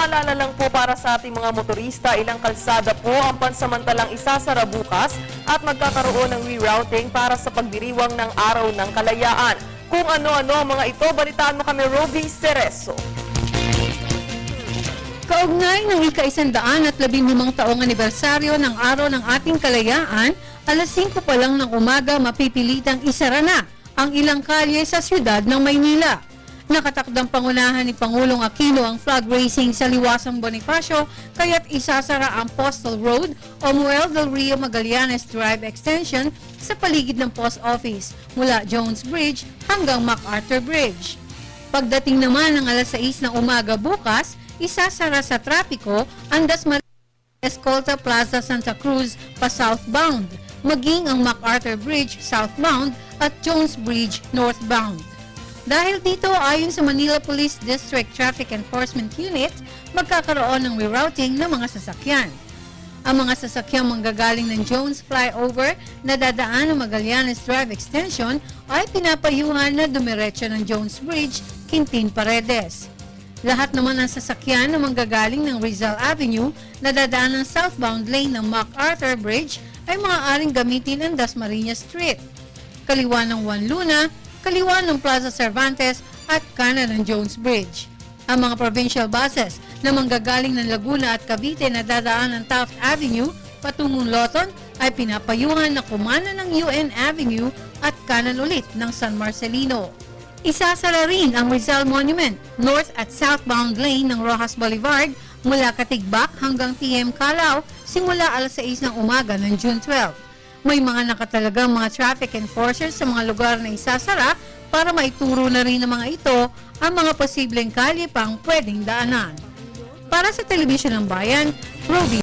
Paalala lang po para sa ating mga motorista, ilang kalsada po ang pansamantalang isasara bukas at magkakaroon ng rerouting para sa pagdiriwang ng Araw ng Kalayaan. Kung ano-ano ang mga ito, balitaan mo kami, Roby Cerezo. Kaugnay ng ika-115 taong anibersaryo ng Araw ng ating Kalayaan, alas 5 pa lang ng umaga mapipilitang isara na ang ilang kalye sa siyudad ng Maynila. Nakatakdang pangunahan ni Pangulong Aquino ang flag racing sa Liwasang Bonifacio, kaya't isasara ang Postal Road o Muel del Rio Magallanes Drive Extension sa paligid ng Post Office mula Jones Bridge hanggang MacArthur Bridge. Pagdating naman ng alas 6 ng umaga bukas, isasara sa trapiko ang Dasmariñas Escolta Plaza Santa Cruz pa southbound, maging ang MacArthur Bridge southbound at Jones Bridge northbound. Dahil dito, ayon sa Manila Police District Traffic Enforcement Unit, magkakaroon ng rerouting ng mga sasakyan. Ang mga sasakyang manggagaling ng Jones Flyover na dadaan ng Magallanes Drive Extension ay pinapayuhan na dumiretso ng Jones Bridge, Quintin Paredes. Lahat naman ng sasakyan na manggagaling ng Rizal Avenue na dadaan ng southbound lane ng MacArthur Bridge ay maaaring gamitin ang Dasmariñas Street, kaliwa ng Juan Luna, kaliwa ng Plaza Cervantes at kanan ng Jones Bridge. Ang mga provincial buses na manggagaling ng Laguna at Cavite na dadaan ng Taft Avenue patungong Loton ay pinapayuhan na kumana ng UN Avenue at kanan ulit ng San Marcelino. Isasara rin ang Rizal Monument, north at southbound lane ng Rojas Boulevard mula Katigbak hanggang TM Calao simula alas 6 ng umaga ng June 12. May mga nakatalagang mga traffic enforcers sa mga lugar na isasara para maituro na rin ng mga ito ang mga posibleng kalye pang pwedeng daanan. Para sa Telebisyon ng Bayan, Roby